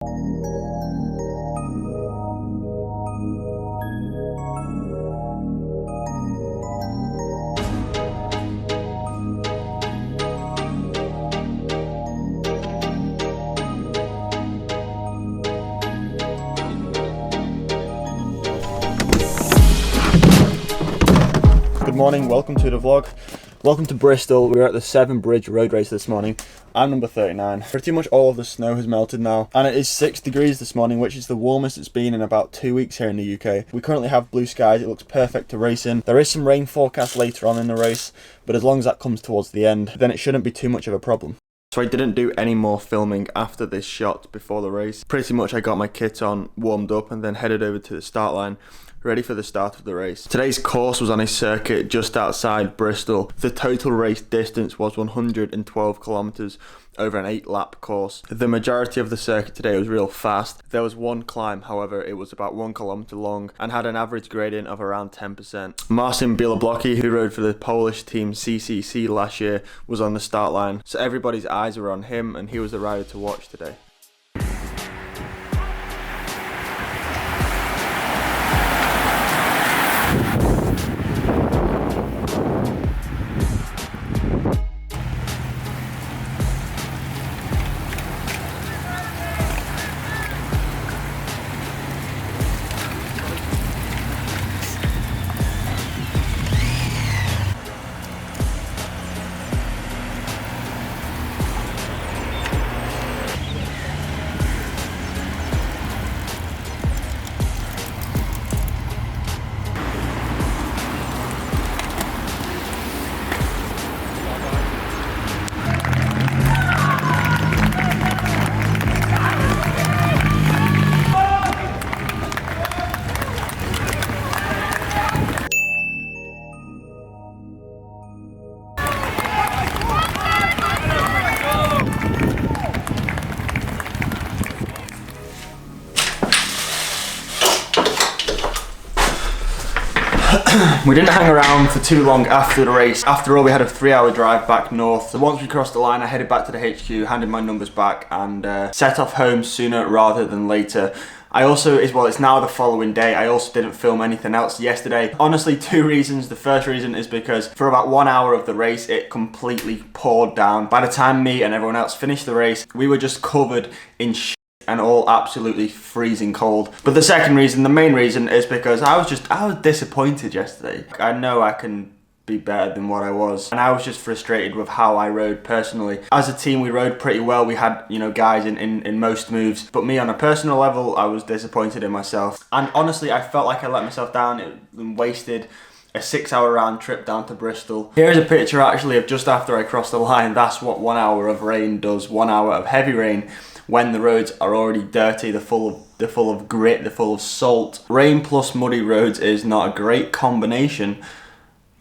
Good morning, welcome to the vlog. Welcome to Bristol. We're at the Severn Bridge road race this morning. I'm number 39. Pretty much all of the snow has melted now, and it is 6 degrees this morning, which is the warmest it's been in about 2 weeks here in the UK. We currently have blue skies. It looks perfect to race in. There is some rain forecast later on in the race, but as long as that comes towards the end, then it shouldn't be too much of a problem. So I didn't do any more filming after this shot before the race. Pretty much I got my kit on, warmed up, and then headed over to the start line, ready for the start of the race. Today's course was on a circuit just outside Bristol. The total race distance was 112 kilometers over an 8-lap course. The majority of the circuit today was real fast. There was one climb, however, it was about 1 kilometer long and had an average gradient of around 10%. Marcin Bieloblocky, who rode for the Polish team CCC last year, was on the start line, so everybody's eyes were on him and he was the rider to watch today. We didn't hang around for too long after the race. After all, we had a 3-hour drive back north. So once we crossed the line, I headed back to the HQ, handed my numbers back, and set off home sooner rather than later. I also, it's now the following day, I also didn't film anything else yesterday. Honestly, 2 reasons. The first reason is because for about 1 hour of the race, it completely poured down. By the time me and everyone else finished the race, we were just covered in shit and all absolutely freezing cold. But the second reason, the main reason, is because I was disappointed yesterday. I know I can be better than what I was, and I was just frustrated with how I rode personally. As a team, we rode pretty well. We had, guys in most moves, but me on a personal level, I was disappointed in myself. And honestly, I felt like I let myself down and wasted a 6-hour round trip down to Bristol. Here's a picture actually of just after I crossed the line. That's what 1 hour of rain does. 1 hour of heavy rain when the roads are already dirty, they're full of grit, they're full of salt. Rain plus muddy roads is not a great combination,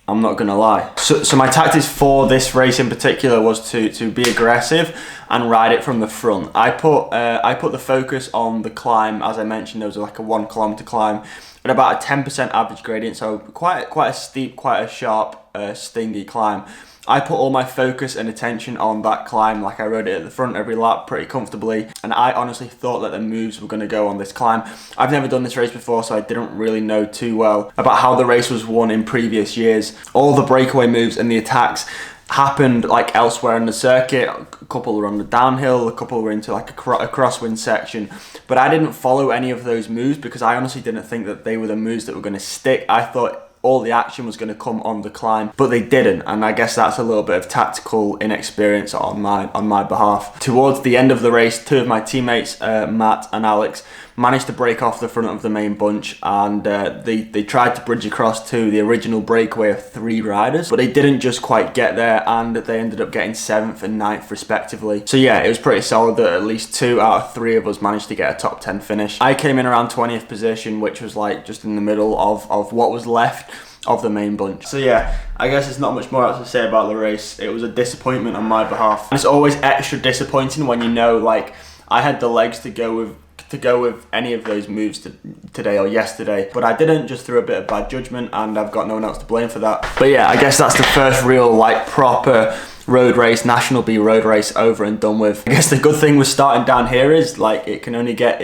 I'm not gonna lie. So my tactics for this race in particular was to be aggressive and ride it from the front. I put the focus on the climb. As I mentioned, there was like a 1 kilometer climb at about a 10% average gradient, so quite a steep, quite a sharp, stingy climb. I put all my focus and attention on that climb. Like, I rode it at the front every lap pretty comfortably, and I honestly thought that the moves were going to go on this climb. I've never done this race before, so I didn't really know too well about how the race was won in previous years. All the breakaway moves and the attacks happened like elsewhere in the circuit. A couple were on the downhill, a couple were into like a crosswind section, but I didn't follow any of those moves because I honestly didn't think that they were the moves that were going to stick. I thought all the action was going to come on the climb, but they didn't, and I guess that's a little bit of tactical inexperience on my behalf. Towards the end of the race, 2 of my teammates, Matt and Alex, managed to break off the front of the main bunch, and they tried to bridge across to the original breakaway of 3 riders, but they didn't just quite get there, and they ended up getting 7th and 9th respectively. So yeah, it was pretty solid that at least 2 out of 3 of us managed to get a top 10 finish. I came in around 20th position, which was like just in the middle of what was left of the main bunch. So yeah, I guess there's not much more else to say about the race. It was a disappointment on my behalf. And it's always extra disappointing when you know, like, I had the legs to go with to go with any of those moves today or yesterday, but I didn't, just through a bit of bad judgment, and I've got no one else to blame for that. But yeah, I guess that's the first real like proper road race, National B road race over and done with. I guess the good thing with starting down here is like it can only get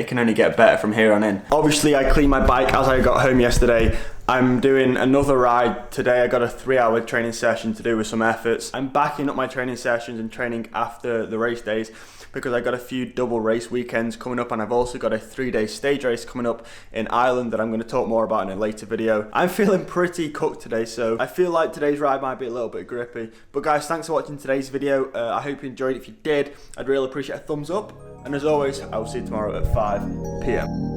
better from here on in. Obviously I cleaned my bike as I got home yesterday. I'm doing another ride today. I got a 3-hour training session to do with some efforts. I'm backing up my training sessions and training after the race days because I got a few double race weekends coming up, and I've also got a 3-day stage race coming up in Ireland that I'm going to talk more about in a later video. I'm feeling pretty cooked today, so I feel like today's ride might be a little bit grippy. But guys, thanks for watching today's video. I hope you enjoyed. If you did, I'd really appreciate a thumbs up. And as always, I will see you tomorrow at 5 p.m.